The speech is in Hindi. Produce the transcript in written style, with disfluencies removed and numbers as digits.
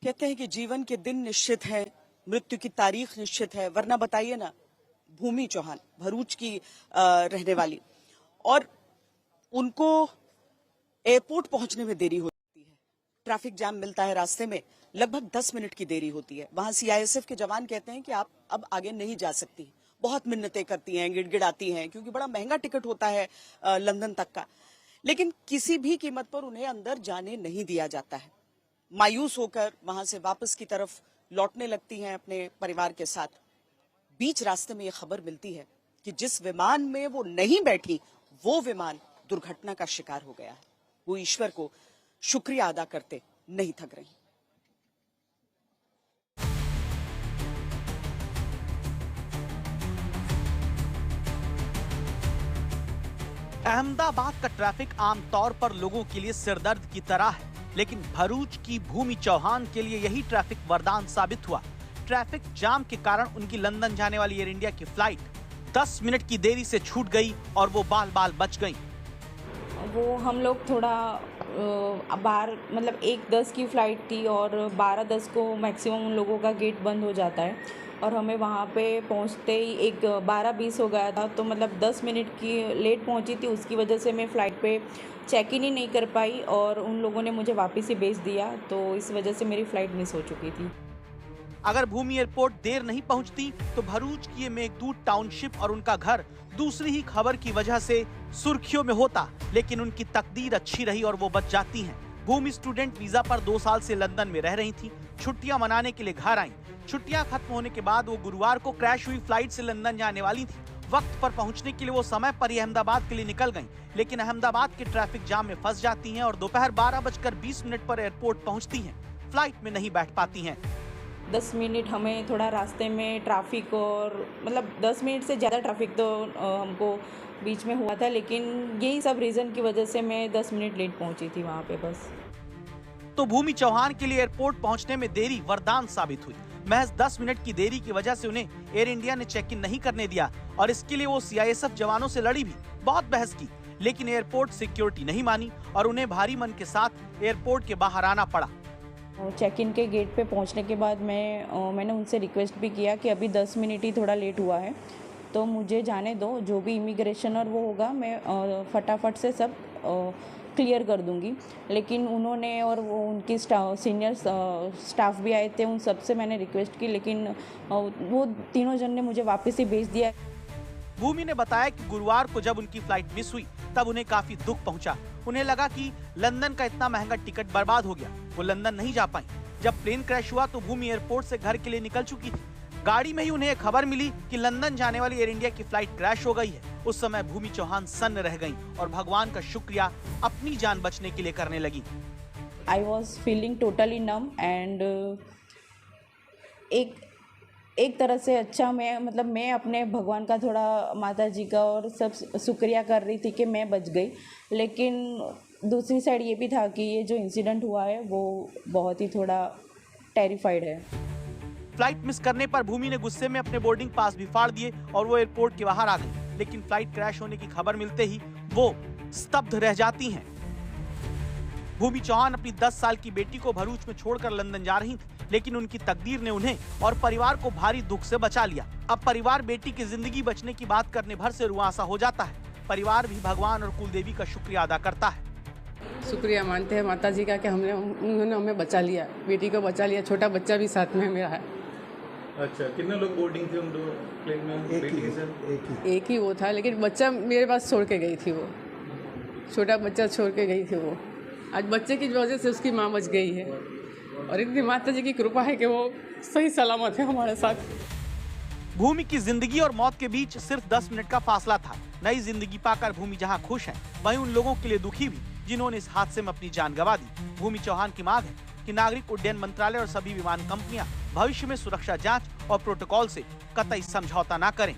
कहते हैं कि जीवन के दिन निश्चित है, मृत्यु की तारीख निश्चित है, वरना बताइए ना, भूमि चौहान भरूच की रहने वाली, और उनको एयरपोर्ट पहुंचने में देरी होती है। ट्रैफिक जाम मिलता है रास्ते में, लगभग 10 मिनट की देरी होती है। वहां सीआईएसएफ के जवान कहते हैं कि आप अब आगे नहीं जा सकती। बहुत मिन्नतें करती हैं, गिड़गिड़ाती हैं, क्योंकि बड़ा महंगा टिकट होता है लंदन तक का, लेकिन किसी भी कीमत पर उन्हें अंदर जाने नहीं दिया जाता है। मायूस होकर वहां से वापस की तरफ लौटने लगती हैं अपने परिवार के साथ। बीच रास्ते में यह खबर मिलती है कि जिस विमान में वो नहीं बैठी, वो विमान दुर्घटना का शिकार हो गया है। वो ईश्वर को शुक्रिया अदा करते नहीं थक रही। अहमदाबाद का ट्रैफिक आमतौर पर लोगों के लिए सिरदर्द की तरह है, लेकिन भरूच की भूमि चौहान के लिए यही ट्रैफिक वरदान साबित हुआ। ट्रैफिक जाम के कारण उनकी लंदन जाने वाली एयर इंडिया की फ्लाइट 10 मिनट की देरी से छूट गई और वो बाल बाल बच गई। वो हम लोग थोड़ा बाहर, मतलब 1:10 की फ़्लाइट थी और 12:10 को मैक्सिमम उन लोगों का गेट बंद हो जाता है, और हमें वहाँ पे पहुँचते ही 12:20 हो गया था। तो मतलब 10 मिनट की लेट पहुँची थी, उसकी वजह से मैं फ़्लाइट पे चेक इन ही नहीं कर पाई और उन लोगों ने मुझे वापस ही भेज दिया, तो इस वजह से मेरी फ़्लाइट मिस हो चुकी थी। अगर भूमि एयरपोर्ट देर नहीं पहुंचती तो भरूच की मेघदूत टाउनशिप और उनका घर दूसरी ही खबर की वजह से सुर्खियों में होता, लेकिन उनकी तकदीर अच्छी रही और वो बच जाती हैं। भूमि स्टूडेंट वीजा पर 2 साल से लंदन में रह रही थी। छुट्टियां मनाने के लिए घर आईं। छुट्टियां खत्म होने के बाद वो गुरुवार को क्रैश हुई फ्लाइट से लंदन जाने वाली थी। वक्त पर पहुंचने के लिए वो समय पर ही अहमदाबाद के लिए निकल गईं, लेकिन अहमदाबाद के ट्रैफिक जाम में फंस जाती हैं और दोपहर 12:20 पर एयरपोर्ट पहुंचती हैं। फ्लाइट में नहीं बैठ पाती हैं। 10 मिनट हमें थोड़ा रास्ते में ट्रैफिक, और मतलब 10 मिनट से ज़्यादा ट्रैफिक तो हमको बीच में हुआ था, लेकिन यही सब रीज़न की वजह से मैं 10 मिनट लेट पहुंची थी वहाँ पे बस। तो भूमि चौहान के लिए एयरपोर्ट पहुंचने में देरी वरदान साबित हुई। महज 10 मिनट की देरी की वजह से उन्हें एयर इंडिया ने चेक इन नहीं करने दिया और इसके लिए वो सीआईएसएफ जवानों से लड़ी भी, बहुत बहस की, लेकिन एयरपोर्ट सिक्योरिटी नहीं मानी और उन्हें भारी मन के साथ एयरपोर्ट के बाहर आना पड़ा। चेक इन के गेट पे पहुंचने के बाद मैंने उनसे रिक्वेस्ट भी किया कि अभी 10 मिनट ही थोड़ा लेट हुआ है, तो मुझे जाने दो, जो भी इमिग्रेशन और वो होगा मैं फटाफट से सब क्लियर कर दूंगी। लेकिन उन्होंने, और वो उनकी सीनियर स्टाफ भी आए थे, उन सब से मैंने रिक्वेस्ट की, लेकिन वो तीनों जन ने मुझे वापस ही भेज दिया। भूमि ने बताया कि गुरुवार को जब उनकी फ्लाइट मिस हुई तब उन्हें काफी दुख पहुंचा। उन्हें लगा कि लंदन का इतना महंगा टिकट बर्बाद हो गया, वो लंदन नहीं जा पाई। जब प्लेन क्रैश हुआ तो भूमि एयरपोर्ट से घर के लिए निकल चुकी थी। गाड़ी में ही उन्हें खबर मिली कि लंदन जाने वाली एयर इंडिया की फ्लाइट क्रैश हो गई है। उस समय भूमि चौहान सन्न रह गईं और भगवान का शुक्रिया अपनी जान बचने के लिए करने लगी। I was feeling totally num and एक तरह से अच्छा, मैं अपने भगवान का, थोड़ा माता जी का और सब शुक्रिया कर रही थी कि मैं बच गई। लेकिन दूसरी साइड ये भी था कि ये जो इंसिडेंट हुआ है वो बहुत ही थोड़ा टेरिफाइड है। फ्लाइट मिस करने पर भूमि ने गुस्से में अपने बोर्डिंग पास भी फाड़ दिए और वो एयरपोर्ट के बाहर आ गई, लेकिन फ्लाइट क्रैश होने की खबर मिलते ही वो स्तब्ध रह जाती हैं। भूमि चौहान अपनी 10 साल की बेटी को भरूच में छोड़कर लंदन जा रही थी, लेकिन उनकी तकदीर ने उन्हें और परिवार को भारी दुख से बचा लिया। अब परिवार बेटी की जिंदगी बचने की बात करने भर से रुआंसा हो जाता है। परिवार भी भगवान और कुलदेवी का शुक्रिया अदा करता है। शुक्रिया मानते हैं माता जी का कि उन्होंने हमें बचा लिया, बेटी को बचा लिया, छोटा बच्चा भी साथ में मेरा है। अच्छा, कितने लोग बोर्डिंग थे उन दो प्लेन में? एक ही वो था, लेकिन बच्चा मेरे पास छोड़ के गई थी, वो छोटा बच्चा छोड़ के गई थी। वो आज बच्चे की वजह से उसकी माँ बच गई है और इतनी माता जी की कृपा है कि वो सही सलामत है हमारे साथ। भूमि की जिंदगी और मौत के बीच सिर्फ 10 मिनट का फासला था। नई जिंदगी पाकर भूमि जहां खुश है, वहीं उन लोगों के लिए दुखी भी जिन्होंने इस हादसे में अपनी जान गंवा दी। भूमि चौहान की मांग है कि नागरिक उड्डयन मंत्रालय और सभी विमान कंपनियां भविष्य में सुरक्षा जांच और प्रोटोकॉल से कतई समझौता न करें।